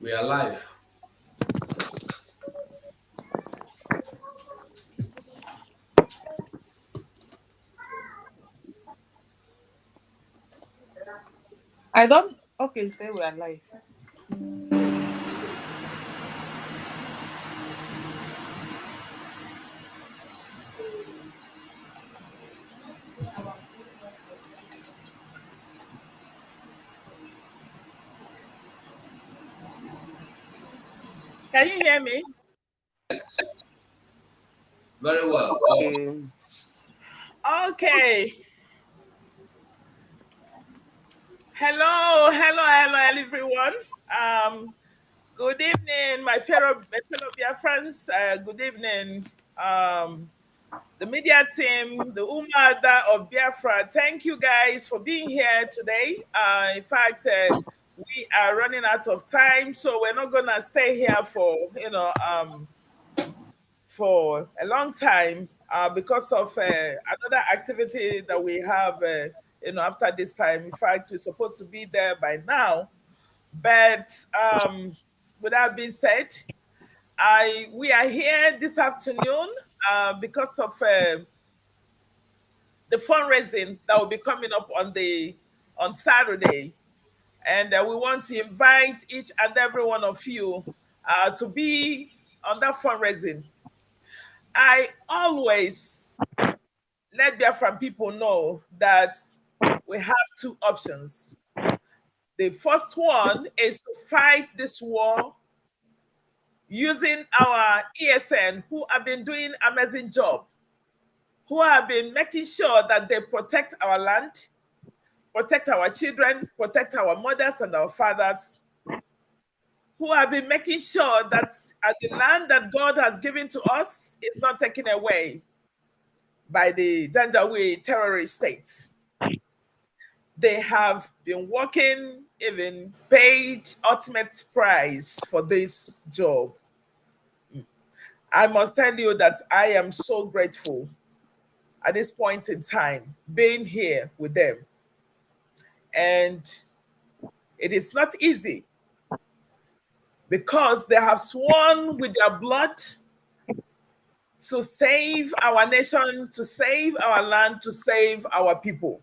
We are live. I don't. Okay, say we are live. Can you hear me? Yes. Very well. Okay. Hello, everyone. Good evening, my fellow BIAFRANS. Good evening, the media team, the Umada of Biafra. Thank you guys for being here today. In fact, we are running out of time, so we're not gonna stay here for a long time because of another activity that we have, after this time. In fact, we're supposed to be there by now. But with that being said, we are here this afternoon because of the fundraising that will be coming up on Saturday, and we want to invite each and every one of you to be on that fundraising. I always let Biafran people know that we have two options. The first one is to fight this war using our ESN, who have been doing an amazing job, who have been making sure that they protect our land, protect our children, protect our mothers and our fathers, who have been making sure that the land that God has given to us is not taken away by the Janjaweed terrorist states. They have been working, even paid ultimate price for this job. I must tell you that I am so grateful at this point in time being here with them. And it is not easy because they have sworn with their blood to save our nation, to save our land, to save our people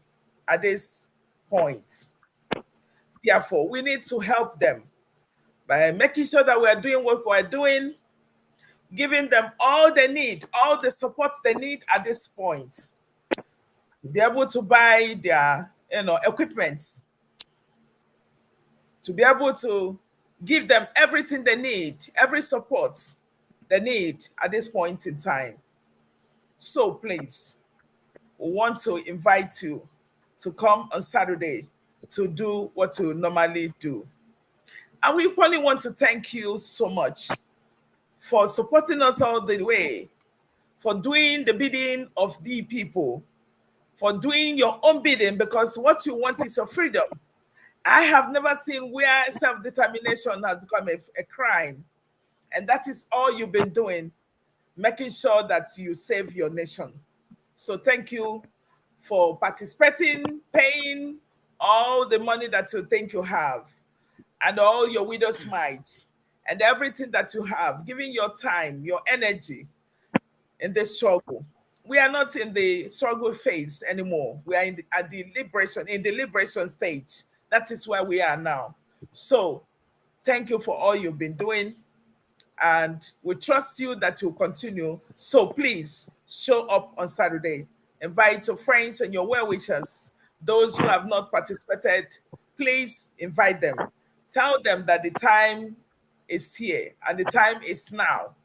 at this point. Therefore, we need to help them by making sure that we are doing what we are doing, giving them all they need, all the support they need at this point to be able to buy their equipment, to be able to give them everything they need, every support they need at this point in time. So please, we want to invite you to come on Saturday to do what you normally do. And we equally want to thank you so much for supporting us all the way, for doing the bidding of the people, for doing your own bidding, because what you want is your freedom. I have never seen where self-determination has become a crime. And that is all you've been doing, making sure that you save your nation. So thank you for participating, paying all the money that you think you have, and all your widow's mite, and everything that you have, giving your time, your energy in this struggle. We are not in the struggle phase anymore. We are in the liberation stage. That is where we are now. So thank you for all you've been doing. And we trust you that you'll continue. So please show up on Saturday. Invite your friends and your well-wishers. Those who have not participated, please invite them. Tell them that the time is here and the time is now,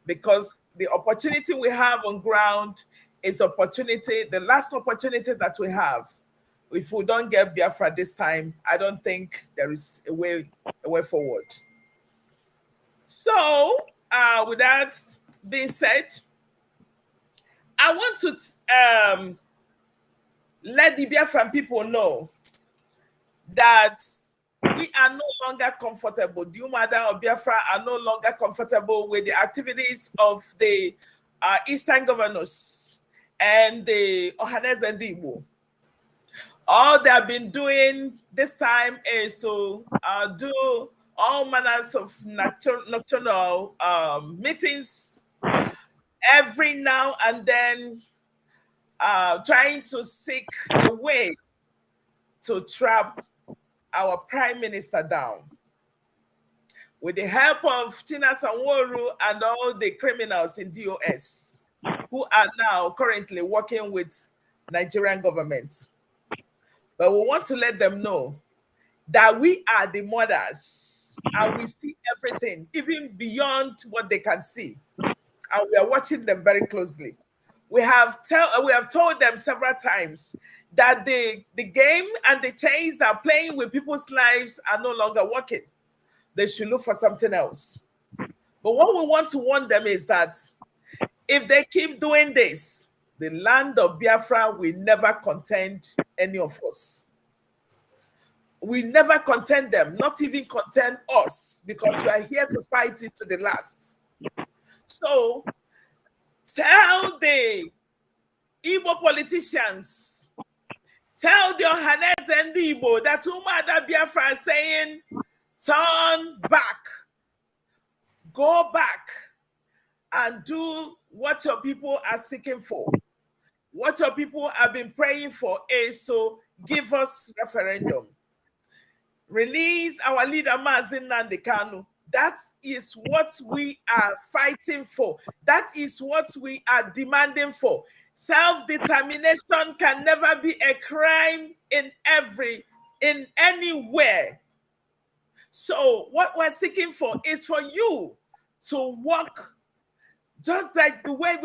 because the opportunity we have on ground is the last opportunity that we have. If we don't get Biafra this time, I don't think there is a way forward. So, with that being said, I want to let the Biafran people know that we are no longer comfortable. The Umada of Biafra are no longer comfortable with the activities of the Eastern governors and the Ohanes and Igbo. All they have been doing this time is to do all manners of nocturnal meetings every now and then, trying to seek a way to trap our prime minister down. With the help of Tina Sanworu and all the criminals in DOS who are now currently working with Nigerian government. But we want to let them know that we are the mothers and we see everything, even beyond what they can see. And we are watching them very closely. We have told them several times that the game and the chains that are playing with people's lives are no longer working. They should look for something else. But what we want to warn them is that if they keep doing this, the land of Biafra will never content any of us. We never content them, not even content us, because we are here to fight it to the last. So tell the Igbo politicians, tell the Ohanes and the Igbo that Umada Biafra is saying, turn back, go back, and do what your people are seeking for. What your people have been praying for is to give us referendum. Release our leader, Mazi Nnamdi Kanu. That is what we are fighting for. That is what we are demanding for. Self-determination can never be a crime in anywhere. So what we're seeking for is for you to work just like the way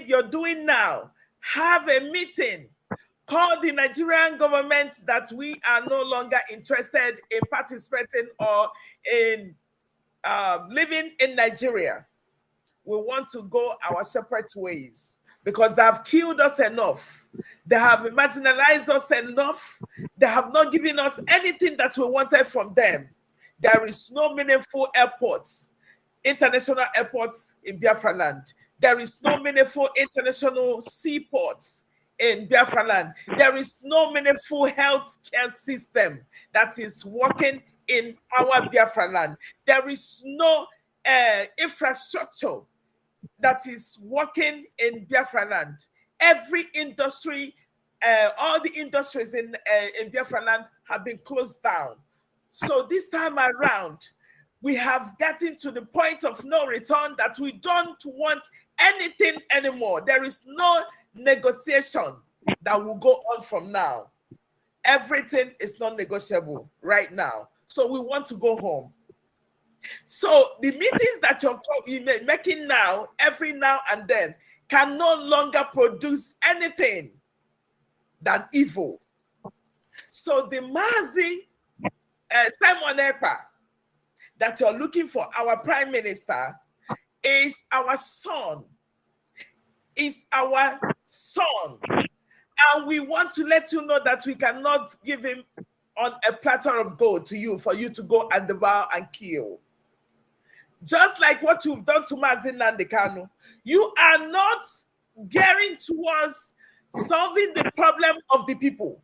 you're doing now. Have a meeting, call the Nigerian government that we are no longer interested in participating or in living in Nigeria. We want to go our separate ways because they have killed us enough. They have marginalized us enough. They have not given us anything that we wanted from them. There is no meaningful airports, international airports in Biafra land. There is no meaningful international seaports in Biafra land. There is no meaningful healthcare system that is working in our Biafra land. There is no infrastructure that is working in Biafra land. Every industry, all the industries in Biafra land have been closed down. So this time around, we have gotten to the point of no return that we don't want anything anymore. There is no negotiation that will go on from now. Everything is non-negotiable right now. So we want to go home. So the meetings that you're making now, every now and then, can no longer produce anything than evil. So the Mazi Simon Ekpa that you're looking for, our prime minister, is our son. Is our son. And we want to let you know that we cannot give him on a platter of gold to you for you to go and devour and kill. Just like what you've done to Mazi Nnamdi Kanu, you are not gearing towards solving the problem of the people.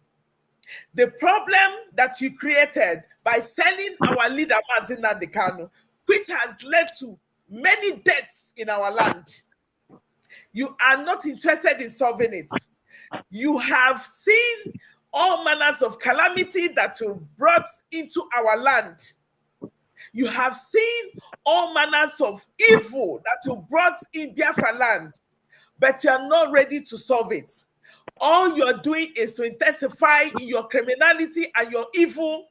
The problem that you created by selling our leader Mazi Nnamdi Kanu, which has led to many deaths in our land. You are not interested in solving it. You have seen all manners of calamity that you brought into our land. You have seen all manners of evil that you brought in Biafra land, but you are not ready to solve it. All you're doing is to intensify in your criminality and your evil.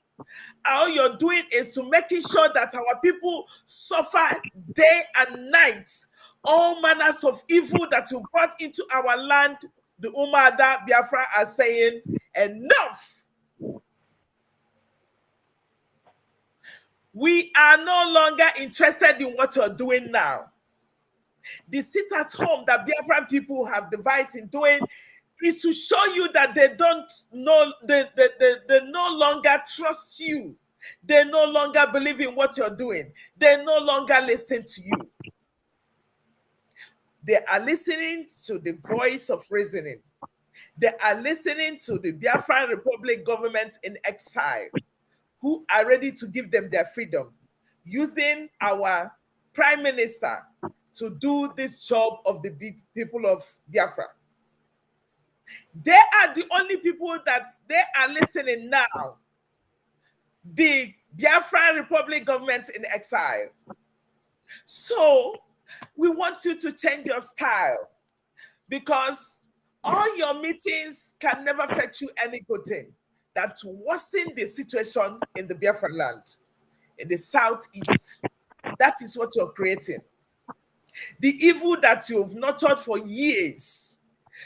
All you're doing is to making sure that our people suffer day and night. All manners of evil that you brought into our land, the Umada Biafra are saying, enough. We are no longer interested in what you're doing now. The sit at home that Biafran people have devised in doing is to show you that they don't know, they no longer trust you. They no longer believe in what you're doing. They no longer listen to you. They are listening to the voice of reasoning. They are listening to the Biafran Republic government in exile, who are ready to give them their freedom, using our prime minister to do this job of the people of Biafra. They are the only people that they are listening now. The Biafran Republic government in exile. So we want you to change your style, because all your meetings can never fetch you any good thing. That worsen the situation in the Biafran land, in the southeast. That is what you're creating. The evil that you've nurtured for years,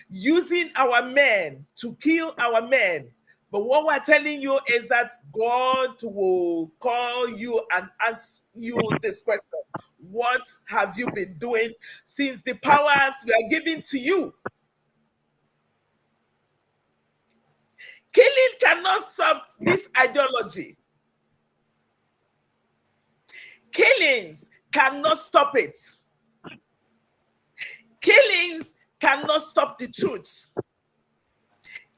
using our men to kill our men. But what we're telling you is that God will call you and ask you this question: what have you been doing since the powers were given to you? Killing cannot solve this ideology. Killings cannot stop it. Killings cannot stop the truth.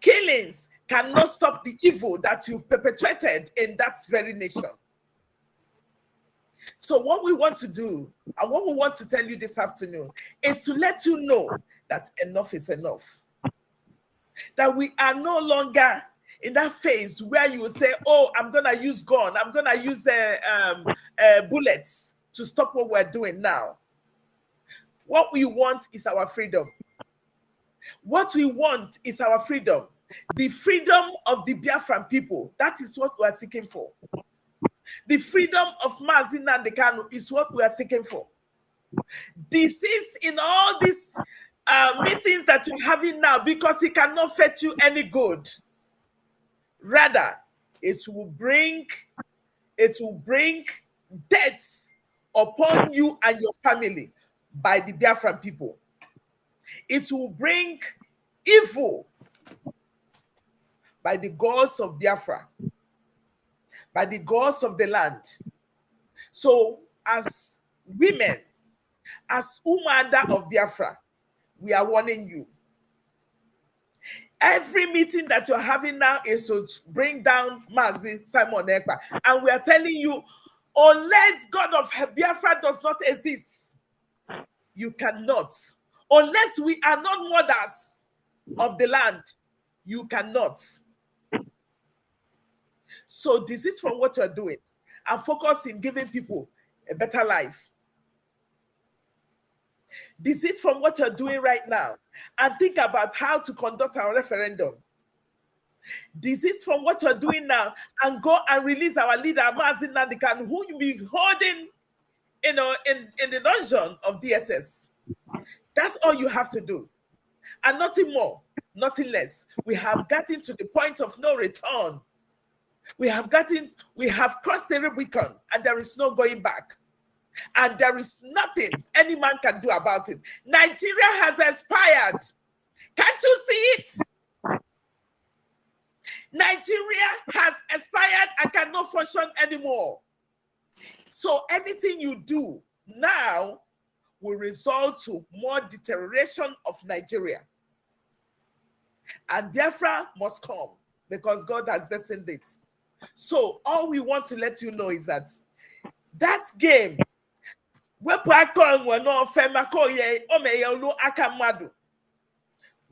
Killings cannot stop the evil that you've perpetrated in that very nation. So what we want to do, and what we want to tell you this afternoon, is to let you know that enough is enough. That we are no longer in that phase where you will say, oh, I'm going to use gun, I'm going to use bullets to stop what we're doing now. What we want is our freedom. What we want is our freedom. The freedom of the Biafran people. That is what we are seeking for. The freedom of Mazi Nnamdi Kanu is what we are seeking for. This is in all these meetings that you're having now, because it cannot fetch you any good. Rather, it will bring deaths upon you and your family by the Biafran people. It will bring evil by the gods of Biafra, by the gods of the land. So as women, as Umada of Biafra, we are warning you. Every meeting that you're having now is to bring down Mazi Simon Ekpa. And we are telling you, unless God of Biafra does not exist, you cannot. Unless we are not mothers of the land, you cannot. So this is from what you're doing, and focus in giving people a better life. This is from what you're doing right now, and think about how to conduct our referendum. This is from what you're doing now, and go and release our leader, Mazi Nnamdi Kanu, who you'll be holding, in the dungeon of DSS. That's all you have to do, and nothing more, nothing less. We have gotten to the point of no return. We have crossed the Rubicon, and there is no going back. And there is nothing any man can do about it. Nigeria has expired. Can't you see it? Nigeria has expired and cannot function anymore. So anything you do now will result to more deterioration of Nigeria. And Biafra must come, because God has destined it. So all we want to let you know is that game, wepu aka enwe no fe mako ye o me ye olu aka mmadu.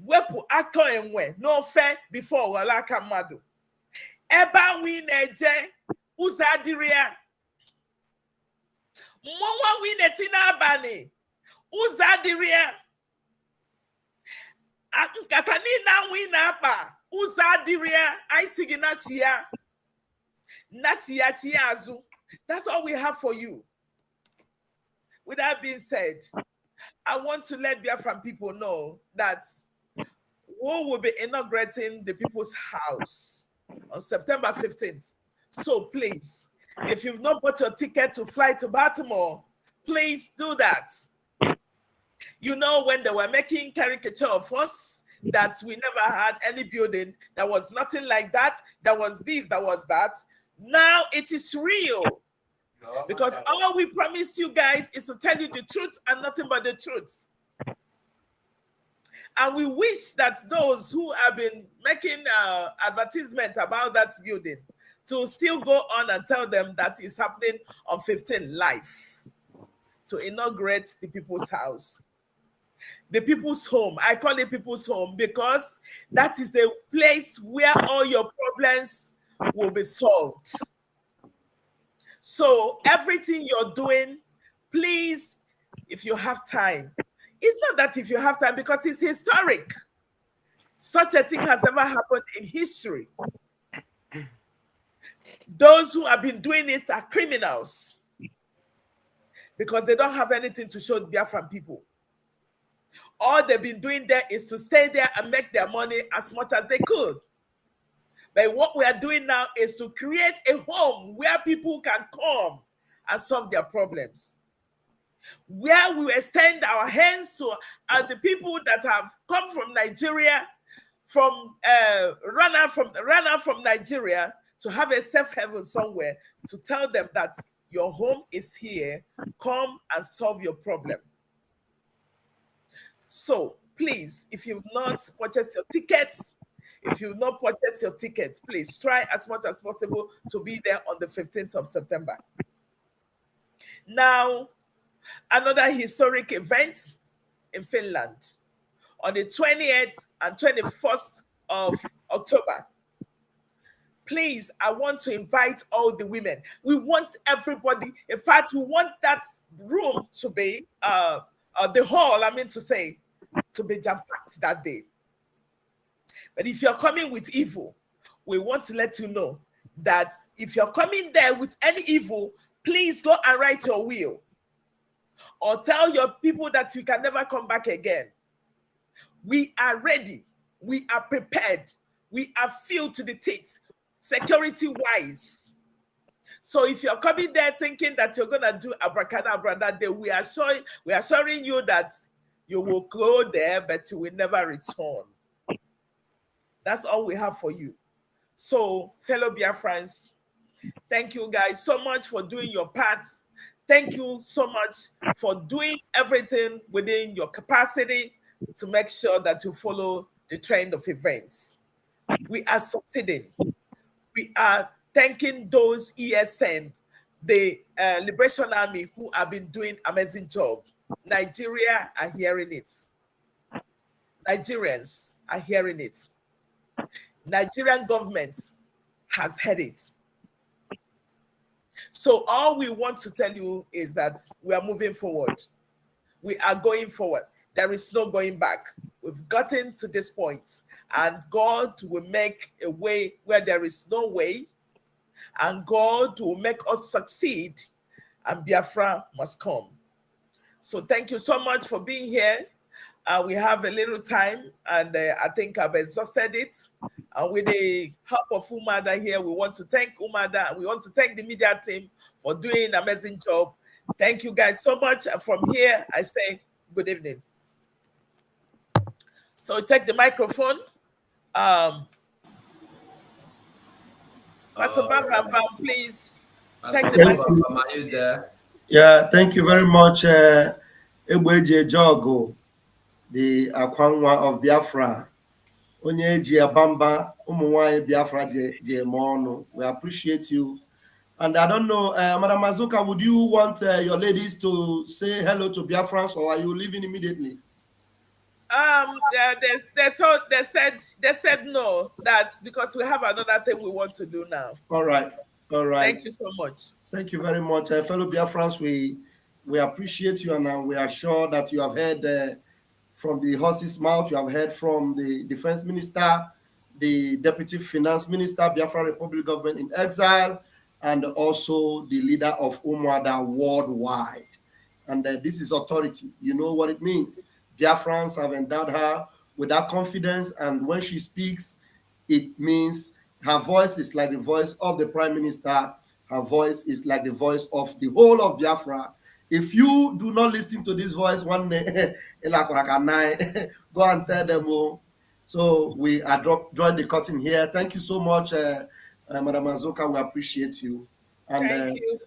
Wepu aka enwe no fe before wala aka mmadu. Eba wi na-eje uzo adiria. Mmonwa wi na-eti n'abani uzo adiria. Nkata niile wi na-akpa uzo adiria. Anyị sị gị na chia azu. That's all we have for you. With that being said, I want to let Biafran people know that we will be inaugurating the People's House on September 15th. So please, if you've not bought your ticket to fly to Baltimore, please do that. You know, when they were making caricature of us, that we never had any building, there was nothing like that, there was this, there was that. Now it is real. Because all we promise you guys is to tell you the truth and nothing but the truth. And we wish that those who have been making advertisement about that building to still go on and tell them that it's happening on 15 live to inaugurate the people's house. The people's home. I call it people's home because that is the place where all your problems will be solved. So everything you're doing, please, if you have time, it's not that if you have time, because it's historic. Such a thing has never happened in history. Those who have been doing it are criminals because they don't have anything to show Biafran people. All they've been doing there is to stay there and make their money as much as they could. But what we are doing now is to create a home where people can come and solve their problems. Where we extend our hands to the people that have come from Nigeria, from run from Nigeria, to have a safe haven somewhere, to tell them that your home is here, come and solve your problem. So please, if you've not purchased your tickets, please try as much as possible to be there on the 15th of September. Now, another historic event in Finland on the 28th and 21st of October. Please, I want to invite all the women. We want everybody. In fact, we want that room to be, the hall, to be jam-packed that day. But if you're coming with evil, we want to let you know that if you're coming there with any evil, please go and write your will. Or tell your people that you can never come back again. We are ready. We are prepared. We are filled to the teeth, security-wise. So if you're coming there thinking that you're going to do abracadabra that day, we are assuring you that you will go there, but you will never return. That's all we have for you. So, fellow BIAFRANS, thank you guys so much for doing your part. Thank you so much for doing everything within your capacity to make sure that you follow the trend of events. We are succeeding. We are thanking those ESN, the Liberation Army, who have been doing amazing job. Nigeria are hearing it. Nigerians are hearing it. Nigerian government has heard it. So all we want to tell you is that we are moving forward. We are going forward. There is no going back. We've gotten to this point, and God will make a way where there is no way, and God will make us succeed, and Biafra must come. So thank you so much for being here. We have a little time, and I think I've exhausted it. With the help of Umada here, we want to thank Umada, and we want to thank the media team for doing an amazing job. Thank you guys so much. From here, I say good evening. So take the microphone. Pastor Barbara, please take the microphone. Are you there? Yeah, thank you very much, Egbeje Jogo, the Akwanwa of Biafra. Onye ji abamba umunwaye Biafra je mono. We appreciate you. And I don't know, Madam Mazuka, would you want your ladies to say hello to Biafrans, or are you leaving immediately? They said no. That's because we have another thing we want to do now. All right. Thank you so much. Thank you very much, fellow Biafrans. We appreciate you, and we are sure that you have heard from the horse's mouth. You have heard from the defense minister, the deputy finance minister, Biafra Republic government in exile, and also the leader of Umuada worldwide. And this is authority. You know what it means. Biafrans have endowed her with that confidence, and when she speaks, it means her voice is like the voice of the prime minister. Her voice is like the voice of the whole of Biafra. If you do not listen to this voice one day, go and tell them all. So we are drawing the curtain here. Thank you so much, Madam Azoka. We appreciate you. And Thank you.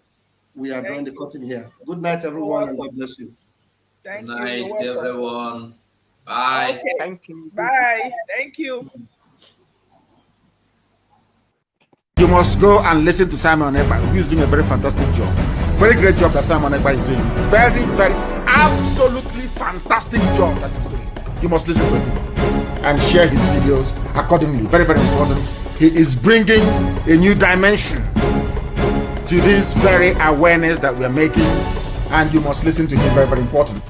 We are drawing the curtain here. Good night, everyone, and God bless you. Thank Good night, everyone. Bye. Okay. Thank you. Bye. Thank you. You must go and listen to Simon Ekpa, who is doing a very fantastic job. Very great job that Simon Ekpa is doing. Very, very, absolutely fantastic job that he's doing. You must listen to him and share his videos accordingly. Very, very important. He is bringing a new dimension to this very awareness that we are making, and you must listen to him. Very, very important.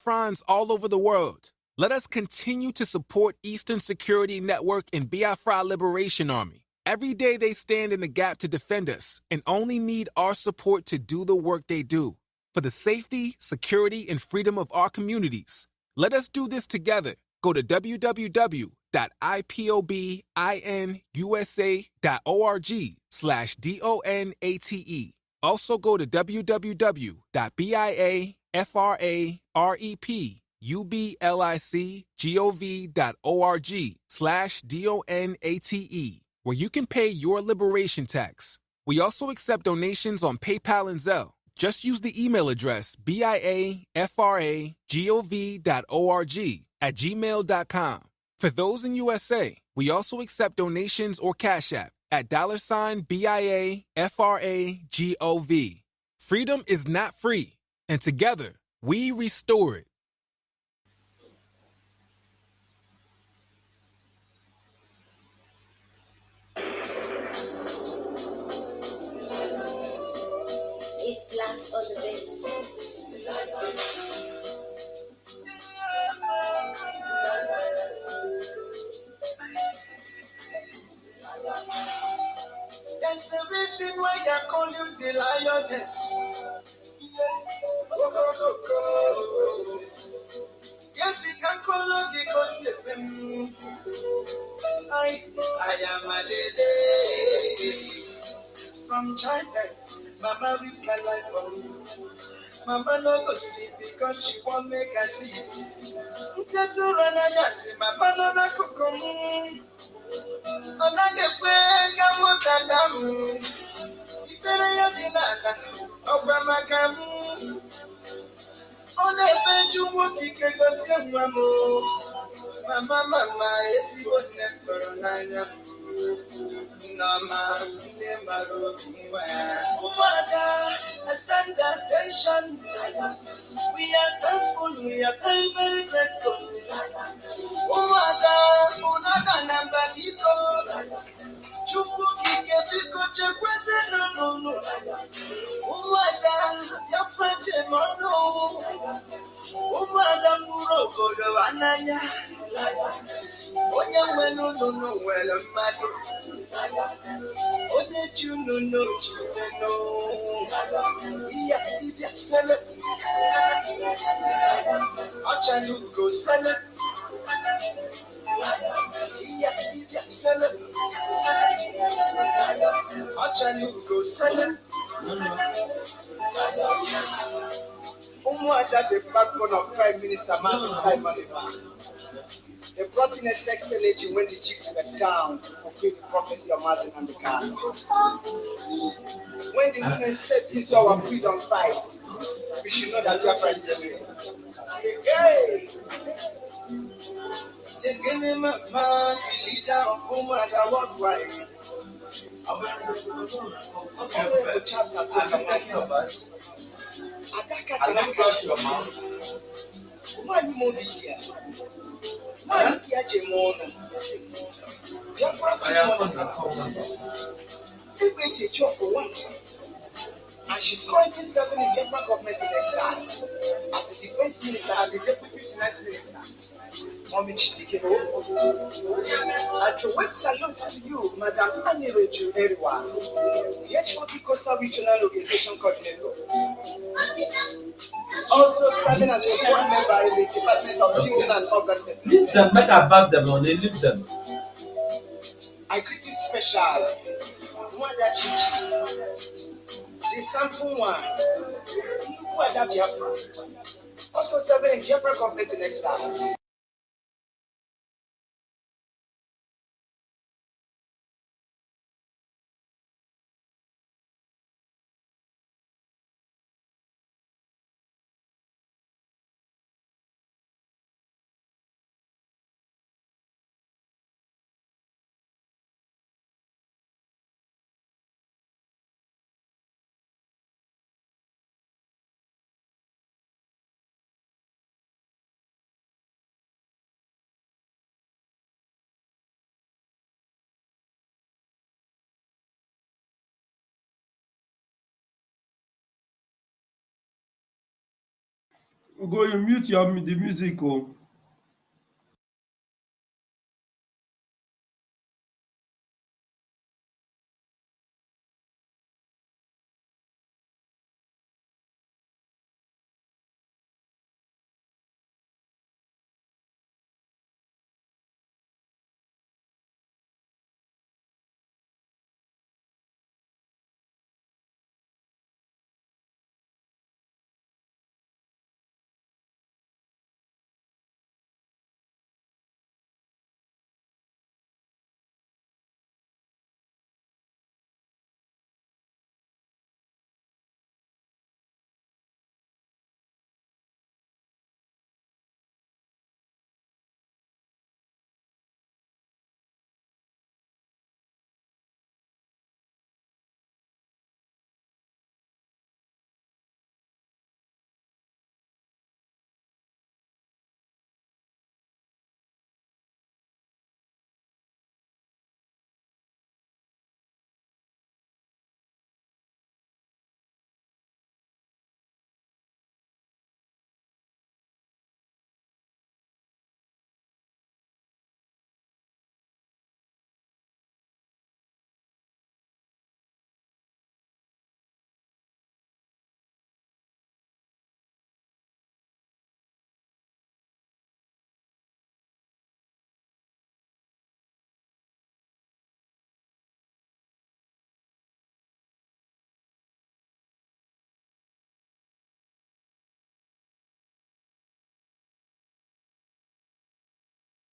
BIAFRANS all over the world. Let us continue to support Eastern Security Network and Biafra Liberation Army. Every day they stand in the gap to defend us and only need our support to do the work they do. For the safety, security, and freedom of our communities. Let us do this together. Go to www.ipobinUSA.org/DONATE. Also go to www.biafragov.org/DONATE, where you can pay your liberation tax. We also accept donations on PayPal and Zelle. Just use the email address biafragov.org@gmail.com. For those in USA, we also accept donations or Cash App at $BIAFRAGOV. Freedom is not free, and together, we restore it. It's plants on the bed. There's a reason why I call you the lioness. Yes, you can call you because I am a lady. From childbirth, Mama risk her life for me. Mama no go sleep because she won't make her sleep. Mama no na kukum. Ona gekwe kamu tatamu. Ipere ya dinaka. Ogba makamu. Ona ebeju woki kegosi mwamo. Mama, esi wone koronanya. Nama, ne maru Umada, I stand attention. We are thankful, we are very, very grateful. Umada, unada namba biko. Chupu kike biko chekwese no. Umada, ya French mono. Umada furo kodo ananya. Onye nwelu no nwere mmadụ. Onye ju no chimeno. Iya ibia sele. Achanu go sele. Iya ibia sele. Achanu go sele. Umuada the backbone of Prime Minister Mazi Simon Ekpa. They brought in a sex energy when the chicks were down to fulfill the prophecy of Mazin and the car. When the women stepped into our freedom fight, we should know that Biafra is real. Hey! The Genema man, the leader of Umada worldwide. And she's currently serving in Biafra government in exile as the defense minister and the deputy finance minister. I throw a salute to you, Madam Annie Reju Eriwa, the HOD Coastal Regional Organization Coordinator. Also serving as a board member in the Department of Building and Urban Development. Leave them, make about them, or they leave them. I greet you special, Mwada Chichi, the sample one, Mwada Biafra, also serving in Biafra government in exile. Go, you mute the music. Oh.